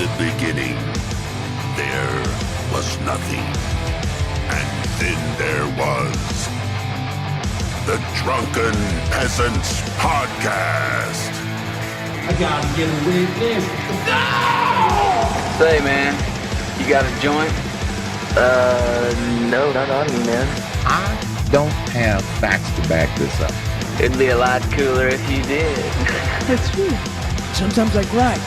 the beginning, there was nothing. And then there was the Drunken Peasants Podcast. I gotta get a witness. No! Say, man, you got a joint? No, not on me, man. I don't have facts to back this up. It'd be a lot cooler if you did. That's true. Sometimes I cry.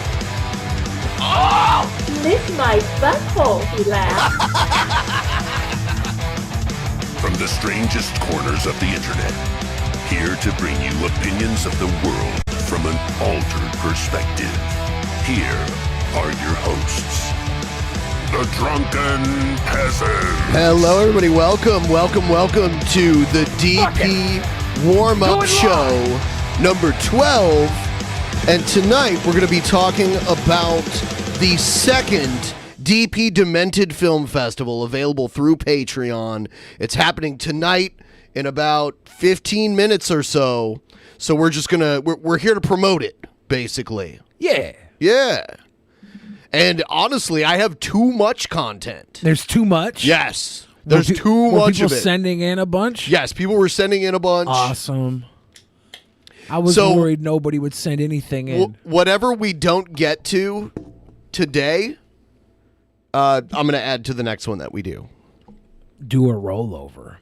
Oh! Lick my butthole, he laughed. From the strangest corners of the internet, here to bring you opinions of the world from an altered perspective. Here are your hosts, the Drunken Peasants. Hello, everybody. Welcome to the DP warm-up show number 12. And tonight we're going to be talking about the second DP Demented Film Festival available through Patreon. It's happening tonight in about 15 minutes or so. So we're just we're here to promote it, basically. Yeah. And honestly, I have too much content. There's too much? Yes. There's too much people of it. sending in a bunch? Yes, people were sending in a bunch. Awesome. I was worried nobody would send anything in. Whatever we don't get to today, I'm going to add to the next one that we do. Do a rollover.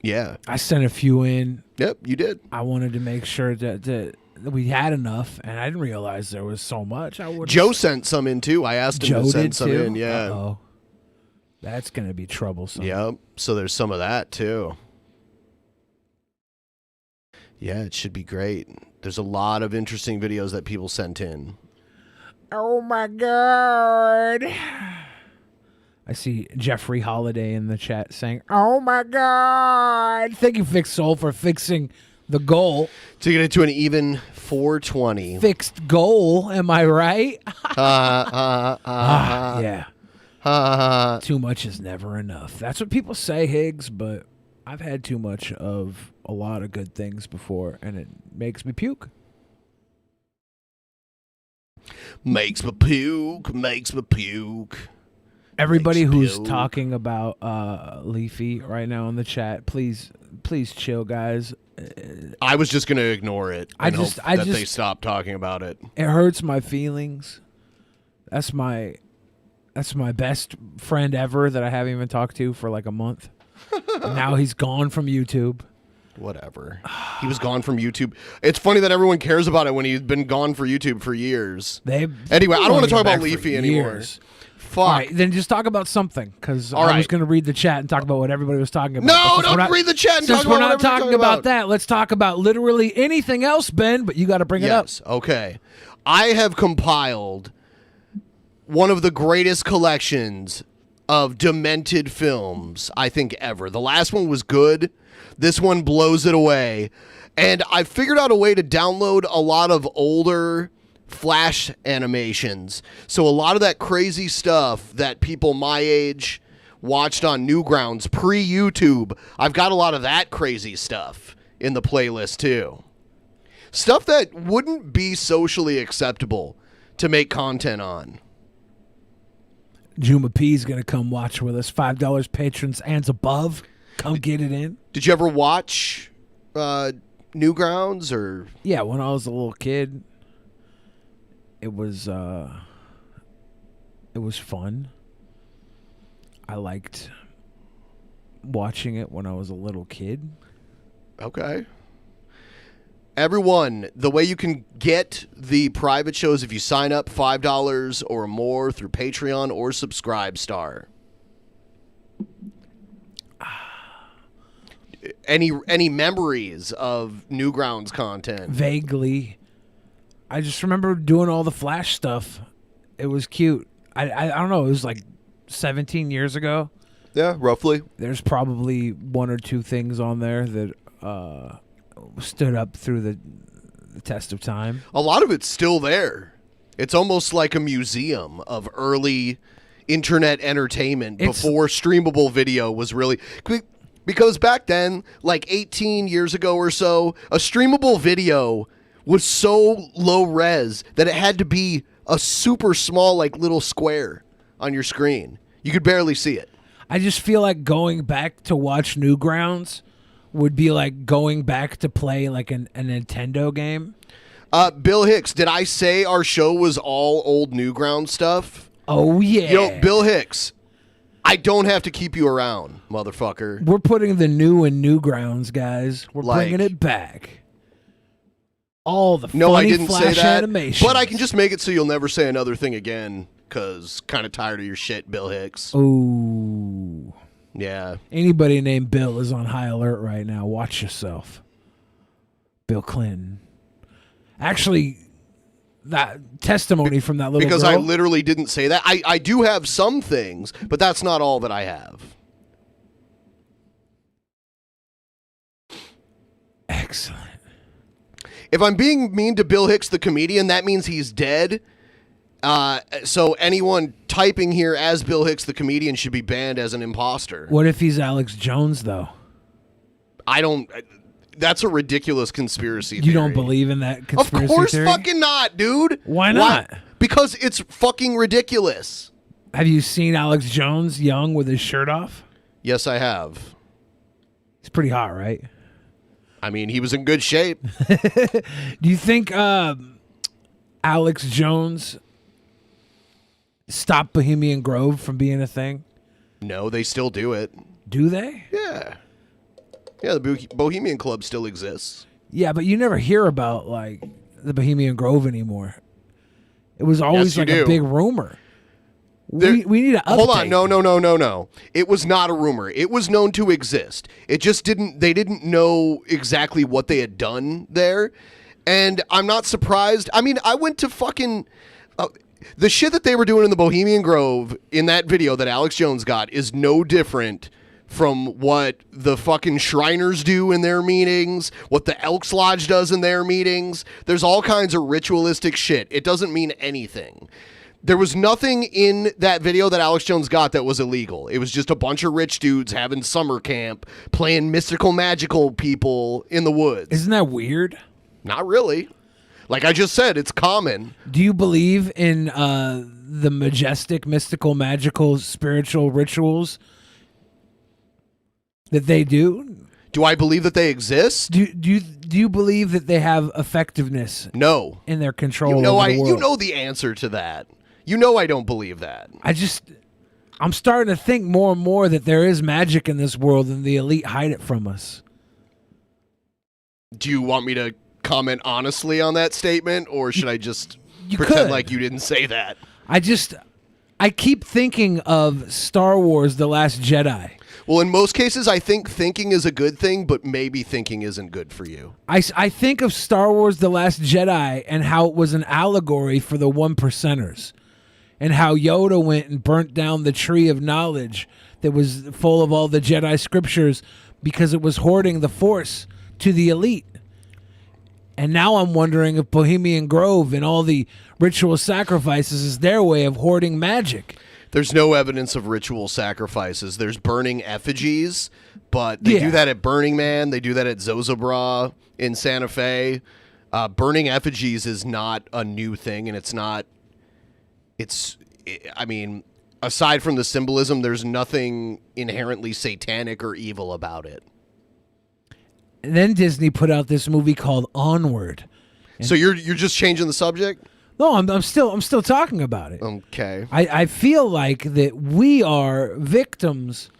Yeah. I sent a few in. Yep, you did. I wanted to make sure that we had enough, and I didn't realize there was so much. Joe sent some in, too. I asked him Joe to send did some too? in. Yeah. Uh-oh. That's going to be troublesome. Yep. So there's some of that, too. Yeah, it should be great. There's a lot of interesting videos that people sent in. Oh, my God. I see Jeffrey Holiday in the chat saying, oh, my God. Thank you, Fixed Soul, for fixing the goal. To get it to an even 420. Fixed goal, am I right? Yeah. Too much is never enough. That's what people say, Higgs, but I've had too much of a lot of good things before, and it makes me puke. Makes me puke. Everybody Makes me who's puke. talking about Leafy right now in the chat, please chill, guys. I was just going to ignore it and hope that they just stop talking about it. It hurts my feelings. That's my best friend ever that I haven't even talked to for like a month. Now he's gone from YouTube. Whatever. He was gone from YouTube. It's funny that everyone cares about it when he's been gone for YouTube for years. Anyway, I don't want to talk about Leafy anymore. Fuck. All right, then just talk about something, because I was going to read the chat and talk about what everybody was talking about. No, don't read the chat and talk about Since we're not whatever you're talking about that, let's talk about literally anything else, Ben, but you got to bring it up. Yes, okay. I have compiled one of the greatest collections of Demented films, I think, ever. The last one was good. This one blows it away. And I figured out a way to download a lot of older Flash animations. So a lot of that crazy stuff that people my age watched on Newgrounds pre-YouTube, I've got a lot of that crazy stuff in the playlist too. Stuff that wouldn't be socially acceptable to make content on. Juma P's going to come watch with us. $5 patrons and above. Come get it in. Did you ever watch Newgrounds or? Yeah, when I was a little kid, it was fun. I liked watching it when I was a little kid. Okay. Everyone, the way you can get the private shows if you sign up $5 or more through Patreon or Subscribestar. Any memories of Newgrounds content? Vaguely. I just remember doing all the Flash stuff. It was cute. I don't know. It was like 17 years ago. Yeah, roughly. There's probably one or two things on there that stood up through the test of time. A lot of it's still there. It's almost like a museum of early internet entertainment before streamable video was really... Because back then, like 18 years ago or so, a streamable video was so low res that it had to be a super small, like, little square on your screen. You could barely see it. I just feel like going back to watch Newgrounds would be like going back to play like a Nintendo game. Bill Hicks, did I say our show was all old Newground stuff? Oh, yeah. Yo, Bill Hicks, I don't have to keep you around, motherfucker. We're putting the new in Newgrounds, guys. We're Like- bringing it back. All the No, I funny didn't Flash say that. animations. But I can just make it so you'll never say another thing again, because kind of tired of your shit, Bill Hicks. Ooh. Yeah. Anybody named Bill is on high alert right now. Watch yourself. Bill Clinton. Actually, that testimony from that little Because girl. I literally didn't say that. I do have some things, but that's not all that I have. Excellent. If I'm being mean to Bill Hicks, the comedian, that means he's dead. So anyone typing here as Bill Hicks, the comedian, should be banned as an imposter. What if he's Alex Jones, though? I don't... That's a ridiculous conspiracy You theory. don't believe in that Of conspiracy course theory? fucking not, dude. Why not? Because it's fucking ridiculous. Have you seen Alex Jones young with his shirt off? Yes, I have. He's pretty hot, right? I mean, he was in good shape. Do you think Alex Jones stopped Bohemian Grove from being a thing? No, they still do it. Do they? Yeah. Yeah, the Bohemian Club still exists. Yeah, but you never hear about like the Bohemian Grove anymore. It was always Yes, you like a do. big rumor. There- We need to update. Hold on, no. It was not a rumor. It was known to exist. It just didn't. They didn't know exactly what they had done there, and I'm not surprised. I mean, I went to fucking the shit that they were doing in the Bohemian Grove in that video that Alex Jones got is no different from what the fucking Shriners do in their meetings, what the Elks Lodge does in their meetings. There's all kinds of ritualistic shit. It doesn't mean anything. There was nothing in that video that Alex Jones got that was illegal. It was just a bunch of rich dudes having summer camp, playing mystical, magical people in the woods. Isn't that weird? Not really. Like I just said, it's common. Do you believe in the majestic, mystical, magical, spiritual rituals that they do? Do I believe that they exist? Do you believe that they have effectiveness No. in their control You know, over the world? you know the answer to that. You know I don't believe that. I'm starting to think more and more that there is magic in this world and the elite hide it from us. Do you want me to comment honestly on that statement, or should I just You pretend could. like you didn't say that? I keep thinking of Star Wars: The Last Jedi. Well, in most cases, I think thinking is a good thing, but maybe thinking isn't good for you. I think of Star Wars: The Last Jedi and how it was an allegory for the one percenters, and how Yoda went and burnt down the tree of knowledge that was full of all the Jedi scriptures because it was hoarding the Force to the elite. And now I'm wondering if Bohemian Grove and all the ritual sacrifices is their way of hoarding magic. There's no evidence of ritual sacrifices. There's burning effigies, but they Yeah. do that at Burning Man. They do that at Zozobra in Santa Fe. Burning effigies is not a new thing, and I mean, aside from the symbolism, there's nothing inherently satanic or evil about it. And then Disney put out this movie called Onward. So you're just changing the subject? No, I'm still talking about it. Okay. I feel like that we are victims.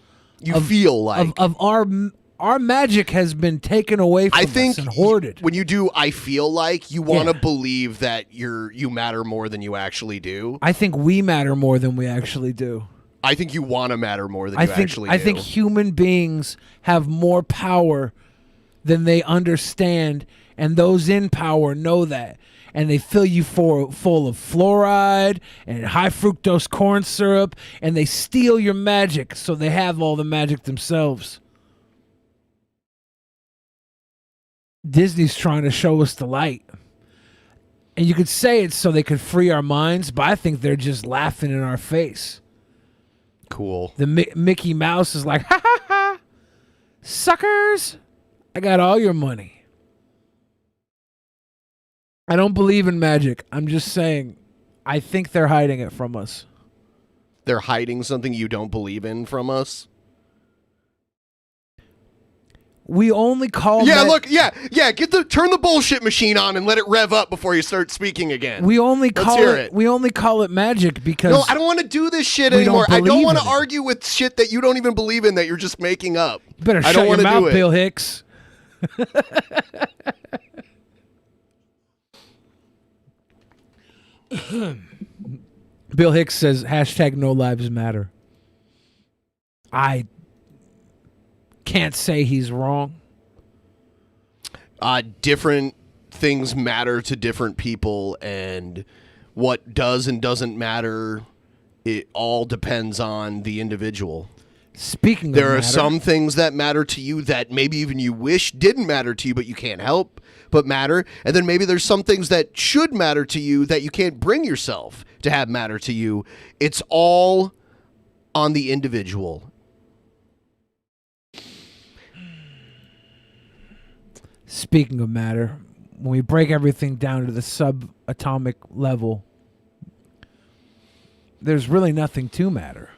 You feel like of our magic has been taken away from I think us and hoarded. when you do I feel like you want to Yeah. believe that you matter more than you actually do. I think we matter more than we actually do. I think you want to matter more than I you think actually do. I think human beings have more power than they understand, and those in power know that. And they fill you full of fluoride and high fructose corn syrup, and they steal your magic so they have all the magic themselves. Disney's trying to show us the light. And you could say it's so they could free our minds, but I think they're just laughing in our face. Cool. The Mickey Mouse is like, ha ha ha, suckers, I got all your money. I don't believe in magic. I'm just saying I think they're hiding it from us. They're hiding something you don't believe in from us. We only call turn the bullshit machine on and let it rev up before you start speaking again. We only call hear it. We only call it magic because No, I don't want to do this shit anymore. I don't want to argue with shit that you don't even believe in that you're just making up. You better I shut don't your wanna mouth, do it. Bill Hicks. Bill Hicks says hashtag no lives matter. I can't say he's wrong. Different things matter to different people, and what does and doesn't matter, it all depends on the individual. Speaking of There are matter, some things that matter to you that maybe even you wish didn't matter to you, but you can't help but matter. And then maybe there's some things that should matter to you that you can't bring yourself to have matter to you. It's all on the individual. Speaking of matter, when we break everything down to the subatomic level, there's really nothing to matter.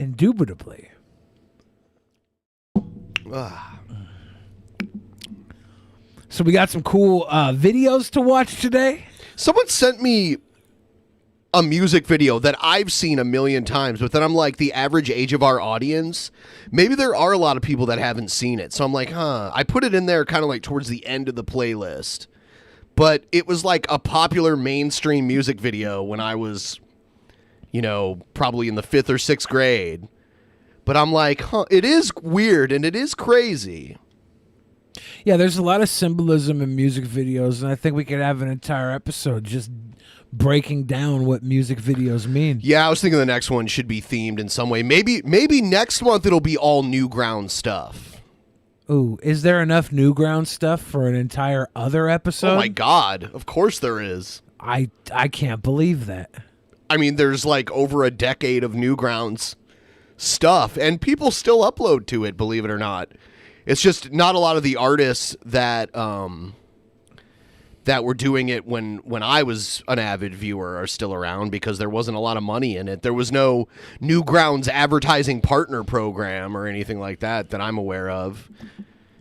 Indubitably. So we got some cool videos to watch today. Someone sent me a music video that I've seen a million times, but then I'm like, the average age of our audience, maybe there are a lot of people that haven't seen it. So I'm like, I put it in there kind of like towards the end of the playlist. But it was like a popular mainstream music video when I was, probably in the 5th or 6th grade. But I'm like, it is weird and it is crazy. Yeah, there's a lot of symbolism in music videos, and I think we could have an entire episode just breaking down what music videos mean. Yeah, I was thinking the next one should be themed in some way. Maybe next month it'll be all Newground stuff. Ooh, is there enough Newground stuff for an entire other episode? Oh my God, of course there is. I can't believe that. I mean, there's like over a decade of Newgrounds stuff, and people still upload to it, believe it or not. It's just not a lot of the artists that were doing it when I was an avid viewer are still around because there wasn't a lot of money in it. There was no Newgrounds advertising partner program or anything like that I'm aware of.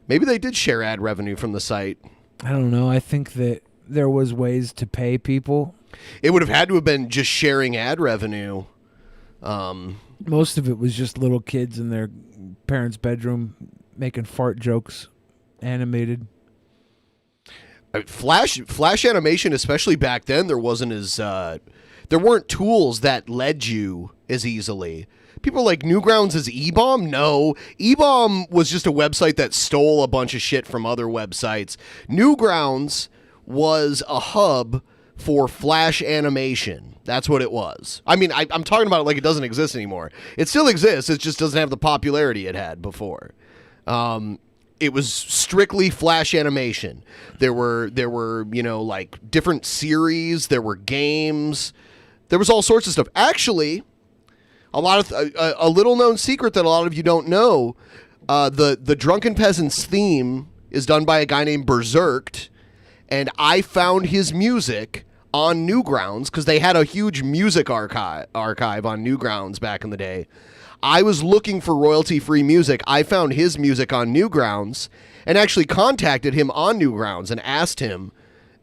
Maybe they did share ad revenue from the site. I don't know. I think that there was ways to pay people. It would have had to have been just sharing ad revenue. Most of it was just little kids in their parents' bedroom making fart jokes, animated. Flash animation, especially back then, there weren't tools that led you as easily. People like Newgrounds is eBomb? No. eBomb was just a website that stole a bunch of shit from other websites. Newgrounds was a hub for Flash animation. That's what it was. I mean, I'm talking about it like it doesn't exist anymore. It still exists. It just doesn't have the popularity it had before. It was strictly Flash animation. There were like different series. There were games. There was all sorts of stuff. Actually, a little known secret that a lot of you don't know. The Drunken Peasants theme is done by a guy named Berserked, and I found his music on Newgrounds because they had a huge music archive on Newgrounds back in the day. I was looking for royalty-free music. I found his music on Newgrounds and actually contacted him on Newgrounds and asked him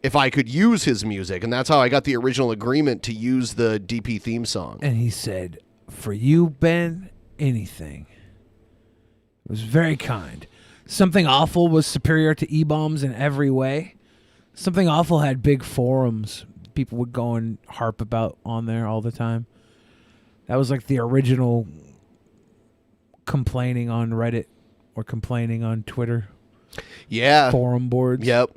if I could use his music. And that's how I got the original agreement to use the DP theme song. And he said, "For you, Ben, anything." It was very kind. Something Awful was superior to E-Bombs in every way. Something Awful had big forums. People would go and harp about on there all the time. That was like the original complaining on Reddit or complaining on Twitter. Yeah. Forum boards. Yep.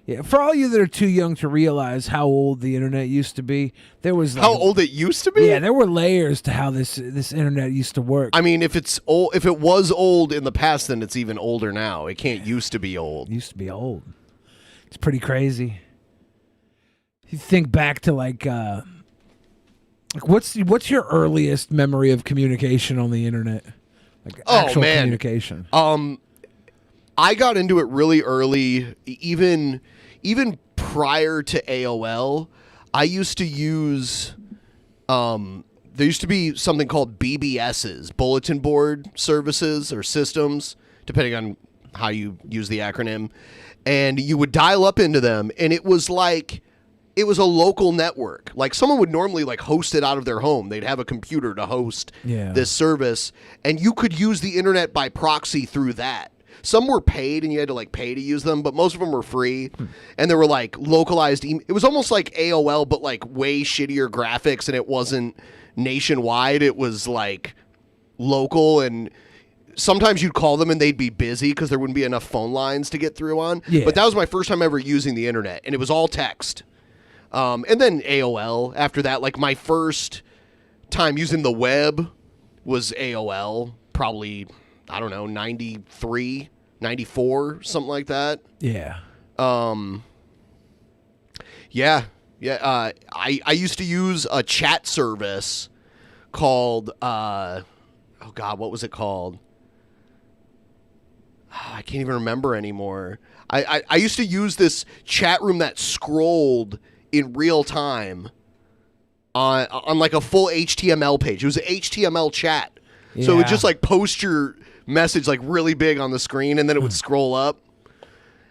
Yeah. For all you that are too young to realize how old the internet used to be, there was like, how old it used to be? Yeah, there were layers to how this internet used to work. I mean, if it was old in the past, then it's even older now. It can't used to be old. It used to be old. It's pretty crazy. You think back to like what's your earliest memory of communication on the internet? Like actual communication. I got into it really early, even prior to AOL, I used to use there used to be something called BBSs, bulletin board services or systems, depending on how you use the acronym. And you would dial up into them, and it was a local network. Like someone would normally like host it out of their home. They'd have a computer to host this service, and you could use the internet by proxy through that. Some were paid and you had to like pay to use them, but most of them were free. And there were like localized it was almost like AOL, but like way shittier graphics, and it wasn't nationwide. It was like local, and sometimes you'd call them and they'd be busy because there wouldn't be enough phone lines to get through on. Yeah. But that was my first time ever using the internet, and it was all text. And then AOL after that. Like my first time using the web was AOL, probably, I don't know, 93, 94, something like that. Yeah. Yeah. I used to use a chat service called, oh God, what was it called? I can't even remember anymore. I used to use this chat room that scrolled in real time on like a full HTML page. It was an HTML chat. Yeah. So it would just like post your message like really big on the screen, and then it would scroll up.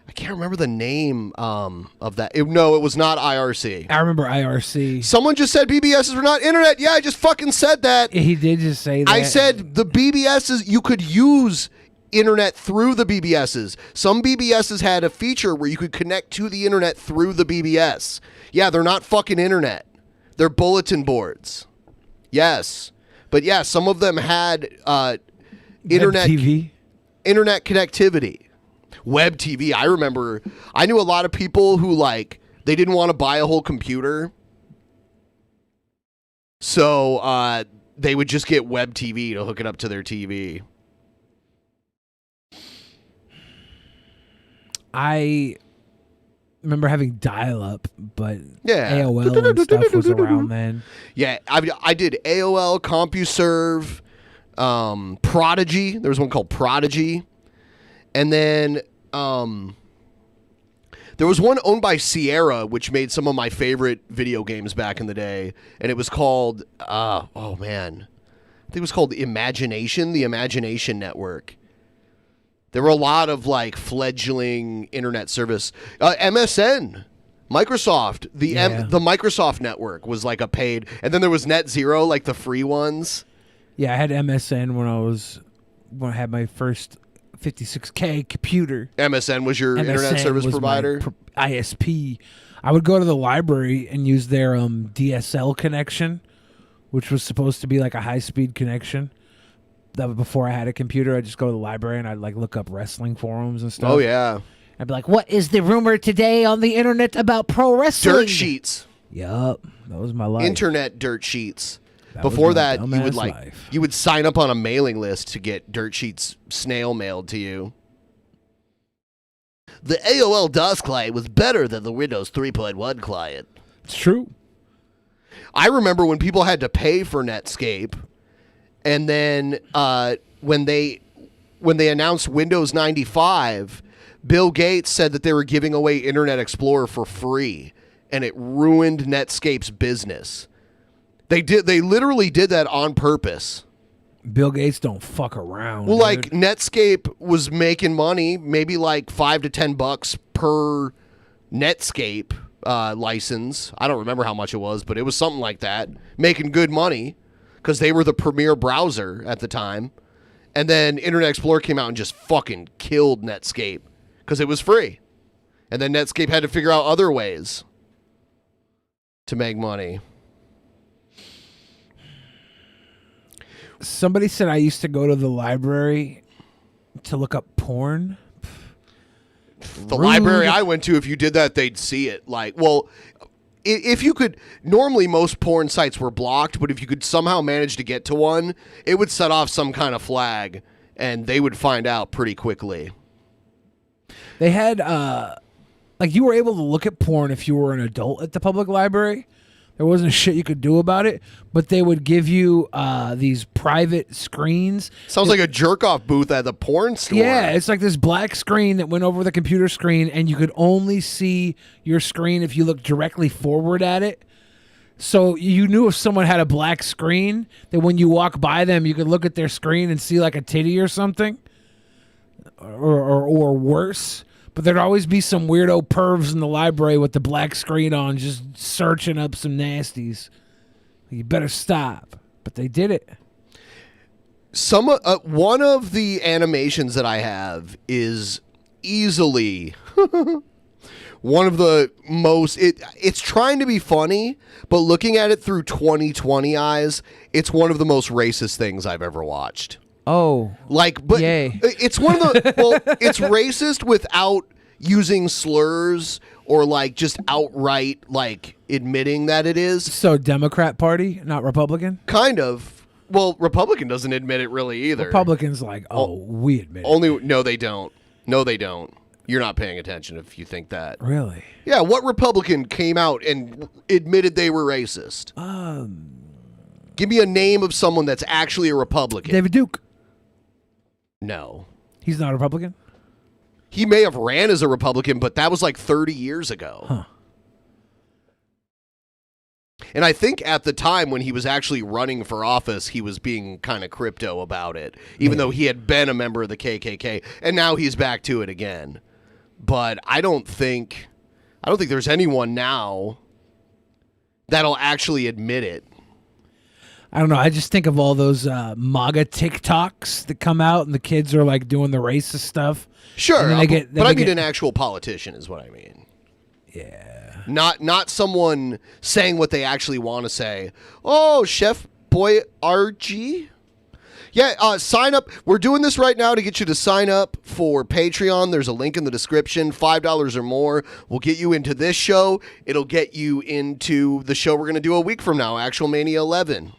I can't remember the name of that. No, it was not IRC. I remember IRC. Someone just said BBSs were not internet. Yeah, I just fucking said that. He did just say that. I said the BBSs, you could use internet through the BBSs. Some BBSs had a feature where you could connect to the internet through the BBS. Yeah, they're not fucking internet. They're bulletin boards. Yes. But yeah, some of them had internet TV, internet connectivity. Web TV. I remember I knew a lot of people who like they didn't want to buy a whole computer. So they would just get web TV to hook it up to their TV. I remember having dial-up, but yeah. AOL and stuff was around then. Yeah, I did AOL, CompuServe, Prodigy. There was one called Prodigy. And then there was one owned by Sierra, which made some of my favorite video games back in the day. And it was called, I think it was called Imagination, the Imagination Network. There were a lot of like fledgling internet service. MSN, Microsoft, the Microsoft network was like a paid, and then there was Net Zero, like the free ones. Yeah, I had MSN when I had my first 56K computer. MSN was your internet service provider? ISP. I would go to the library and use their DSL connection, which was supposed to be like a high-speed connection. That was before I had a computer. I'd just go to the library and I'd like look up wrestling forums and stuff. Oh, yeah. I'd be like, what is the rumor today on the internet about pro wrestling? Dirt sheets. Yup. That was my life. Internet dirt sheets. Before that, you would sign up on a mailing list to get dirt sheets snail mailed to you. The AOL DOS client was better than the Windows 3.1 client. It's true. I remember when people had to pay for Netscape, and then when they announced Windows 95, Bill Gates said that they were giving away Internet Explorer for free, and it ruined Netscape's business. They literally did that on purpose. Bill Gates don't fuck around. Well, like Netscape was making money, maybe like $5 to $10 per Netscape license. I don't remember how much it was, but it was something like that. Making good money because they were the premier browser at the time. And then Internet Explorer came out and just fucking killed Netscape because it was free. And then Netscape had to figure out other ways to make money. Somebody said I used to go to the library to look up porn. The library I went to, if you did that, they'd see it. Like, well, if you could, normally most porn sites were blocked, but if you could somehow manage to get to one, it would set off some kind of flag, and they would find out pretty quickly. They had, like, you were able to look at porn if you were an adult at the public library, There wasn't shit you could do about it, but they would give you these private screens. Sounds like a jerk-off booth at the porn store. Yeah, it's like this black screen that went over the computer screen, and you could only see your screen if you looked directly forward at it. So you knew if someone had a black screen, that when you walk by them, you could look at their screen and see like a titty or something, or worse. But there'd always be some weirdo pervs in the library with the black screen on, just searching up some nasties. You better stop. But they did it. One of the animations that I have is easily one of the most. It's trying to be funny, but looking at it through 2020 eyes, it's one of the most racist things I've ever watched. Oh, but yay. It's one of the. Well, it's racist without using slurs or like just outright like admitting that it is. So Democrat Party, not Republican? Kind of. Well, Republican doesn't admit it really either. Republicans like, we admit it. No, they don't. No, they don't. You're not paying attention if you think that. Really? Yeah, what Republican came out and admitted they were racist? Give me a name of someone that's actually a Republican. David Duke. No. He's not a Republican? He may have ran as a Republican, but that was like 30 years ago. Huh. And I think at the time when he was actually running for office, he was being kind of crypto about it, even though he had been a member of the KKK, and now he's back to it again. But I don't think there's anyone now that'll actually admit it. I don't know. I just think of all those MAGA TikToks that come out, and the kids are like doing the racist stuff. Sure, I mean an actual politician is what I mean. Yeah. Not someone saying what they actually want to say. Oh, Chef Boy RG? Yeah, sign up. We're doing this right now to get you to sign up for Patreon. There's a link in the description. $5 or more will get you into this show. It'll get you into the show we're going to do a week from now, Actual Mania 11.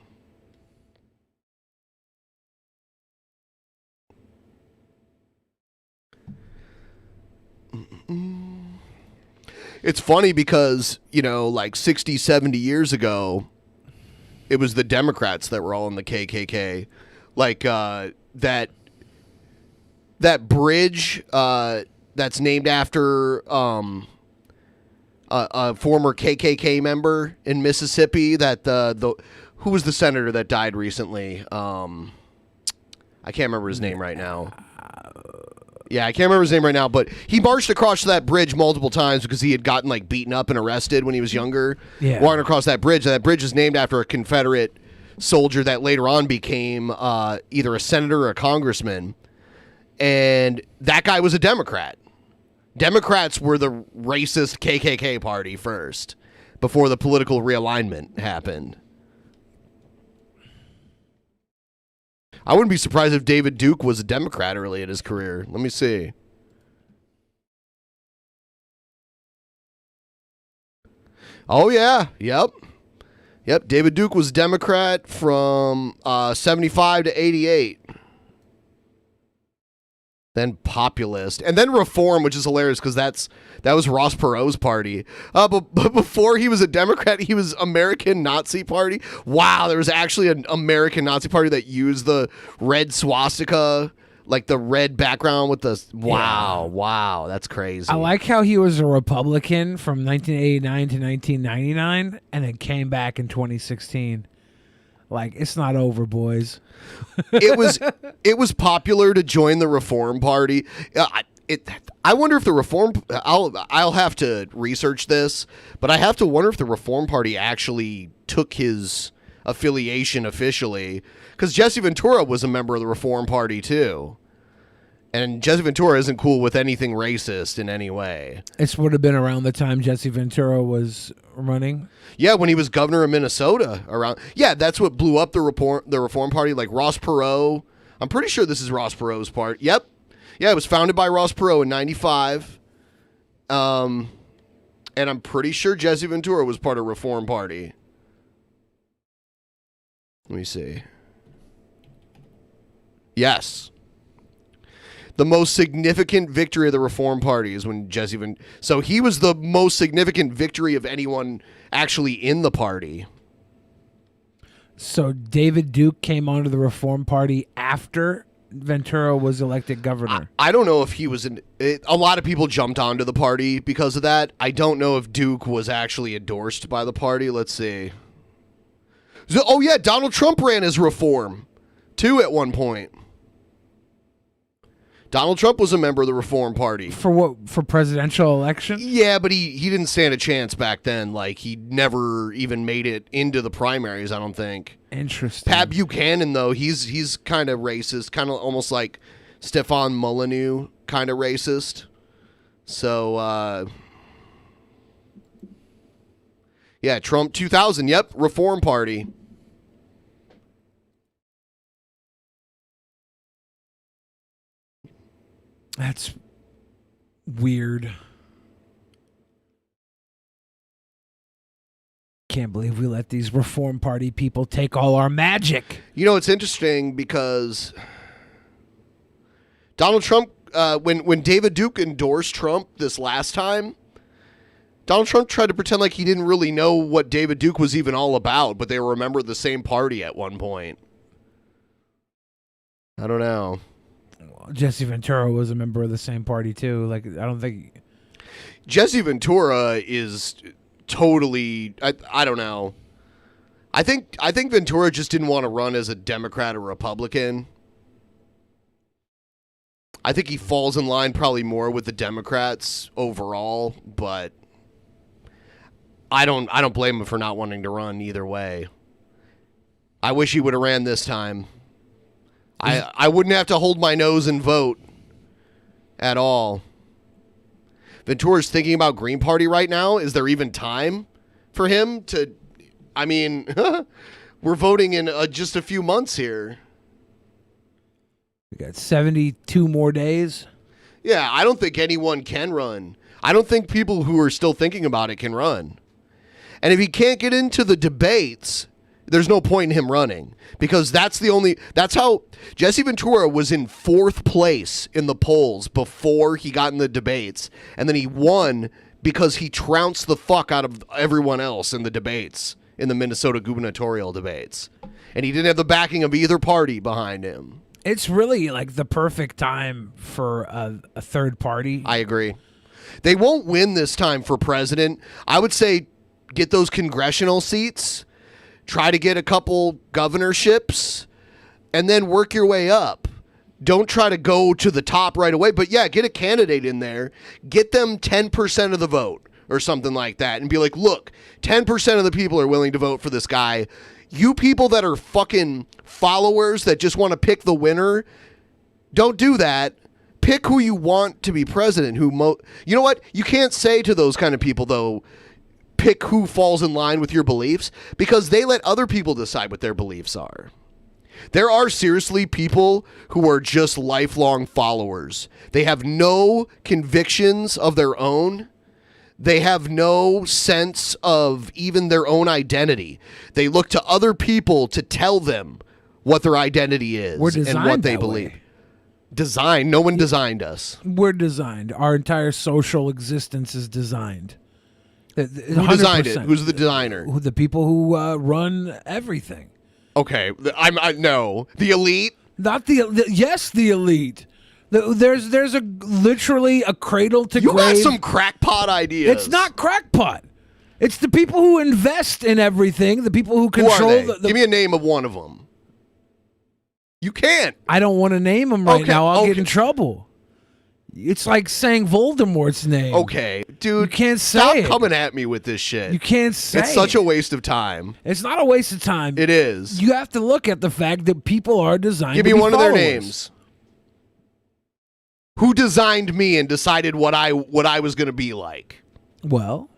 It's funny because, like 60, 70 years ago, it was the Democrats that were all in the KKK. Like that bridge that's named after a former KKK member in Mississippi. That who was the senator that died recently? I can't remember his name right now. Yeah, I can't remember his name right now, but he marched across that bridge multiple times because he had gotten like beaten up and arrested when he was younger. Yeah. Walking across that bridge. And that bridge is named after a Confederate soldier that later on became either a senator or a congressman. And that guy was a Democrat. Democrats were the racist KKK party first, before the political realignment happened. I wouldn't be surprised if David Duke was a Democrat early in his career. Let me see. Oh, yeah. Yep. David Duke was Democrat from 75 to 88. Then populist, and then reform, which is hilarious because that was Ross Perot's party. But before he was a Democrat, he was American Nazi Party. Wow, there was actually an American Nazi Party that used the red swastika, like the red background with the wow, that's crazy. I like how he was a Republican from 1989 to 1999, and then came back in 2016. Like, it's not over, boys. It was popular to join the Reform Party. I wonder if the Reform. I'll have to research this, but I have to wonder if the Reform Party actually took his affiliation officially, because Jesse Ventura was a member of the Reform Party too, and Jesse Ventura isn't cool with anything racist in any way. This would have been around the time Jesse Ventura was running. Yeah, when he was governor of Minnesota. That's what blew up the Reform Party. Like Ross Perot. I'm pretty sure this is Ross Perot's part. Yep. Yeah, it was founded by Ross Perot in 95. And I'm pretty sure Jesse Ventura was part of Reform Party. Let me see. Yes. The most significant victory of the Reform Party is when so he was the most significant victory of anyone actually in the party. So David Duke came onto the Reform Party after Ventura was elected governor. I don't know if he was a lot of people jumped onto the party because of that. I don't know if Duke was actually endorsed by the party. Let's see. Oh yeah, Donald Trump ran as Reform too at one point. Donald Trump was a member of the Reform Party. For what? For presidential election? Yeah, but he didn't stand a chance back then. Like, he never even made it into the primaries, I don't think. Interesting. Pat Buchanan, though, he's kind of racist, kind of almost like Stefan Molyneux kind of racist. So, yeah, Trump 2000, yep, Reform Party. That's weird. Can't believe we let these Reform Party people take all our magic. You know, it's interesting because Donald Trump, when David Duke endorsed Trump this last time, Donald Trump tried to pretend like he didn't really know what David Duke was even all about, but they were a member of the same party at one point. I don't know. Jesse Ventura was a member of the same party too. Like, I don't think Jesse Ventura is totally. I don't know. I think Ventura just didn't want to run as a Democrat or Republican. I think he falls in line probably more with the Democrats overall, but I don't blame him for not wanting to run either way. I wish he would have ran this time. I wouldn't have to hold my nose and vote at all. Ventura's thinking about Green Party right now. Is there even time for him to... I mean, we're voting in just a few months here. we got 72 more days. Yeah, I don't think anyone can run. I don't think people who are still thinking about it can run. And if he can't get into the debates, there's no point in him running, because that's how Jesse Ventura was in 4th place in the polls before he got in the debates. And then he won because he trounced the fuck out of everyone else in the debates, in the Minnesota gubernatorial debates. And he didn't have the backing of either party behind him. It's really like the perfect time for a third party. I agree. They won't win this time for president. I would say get those congressional seats. Try to get a couple governorships and then work your way up. Don't try to go to the top right away. But yeah, get a candidate in there. Get them 10% of the vote or something like that and be like, look, 10% of the people are willing to vote for this guy. You people that are fucking followers that just want to pick the winner, don't do that. Pick who you want to be president. You know what? You can't say to those kind of people, though, pick who falls in line with your beliefs, because they let other people decide what their beliefs are. There are seriously people who are just lifelong followers. They have no convictions of their own. They have no sense of even their own identity. They look to other people to tell them what their identity is and what they believe. Designed. No one designed us. We're designed. Our entire social existence is designed. Who designed it? Who's the designer? The people who run everything. Okay, no, the elite. Not yes, the elite. There's literally a cradle to grave. You got some crackpot ideas. It's not crackpot. It's the people who invest in everything. The people who control. Who are they? Give me a name of one of them. You can't. I don't want to name them right now. I'll get in trouble. It's like saying Voldemort's name. Okay, dude. You can't say Stop it. coming at me with this shit. You can't say It's such a waste of time. It's not a waste of time. It is. You have to look at the fact that people are designed Give to me be one followers. of their names. Who designed me and decided what I was going to be like? Well.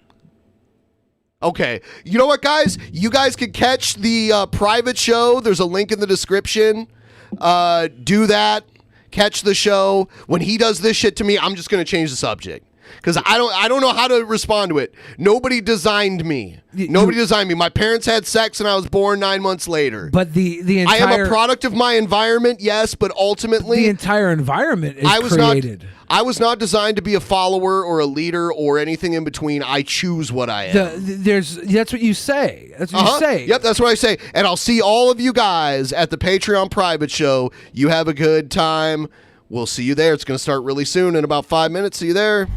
Okay. You know what, guys? You guys can catch the private show. There's a link in the description. Do that. Catch the show. When he does this shit to me, I'm just going to change the subject. Because I don't know how to respond to it. Nobody designed me. Nobody designed me. My parents had sex and I was born 9 months later. But the I entire am a product of my environment, yes, but ultimately the entire environment is created. I was not designed to be a follower or a leader or anything in between. I choose what I am. That's what you say. That's what you say. Yep, that's what I say. And I'll see all of you guys at the Patreon private show. You have a good time. We'll see you there. It's going to start really soon in about 5 minutes. See you there.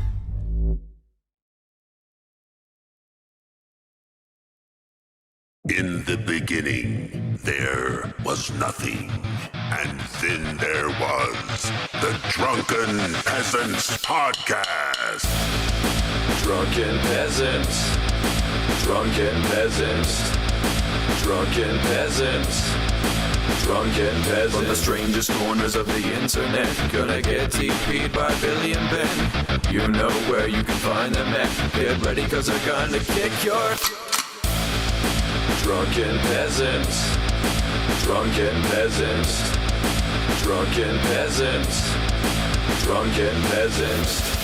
In the beginning, there was nothing. And then there was the Drunken Peasants Podcast. Drunken Peasants. Drunken Peasants. Drunken Peasants. Drunken Peasants. From the strangest corners of the internet, gonna get TP'd by Billy and Ben. You know where you can find them at. Get ready, cause they're gonna kick your... Drunken Peasants. Drunken Peasants. Drunken Peasants. Drunken Peasants.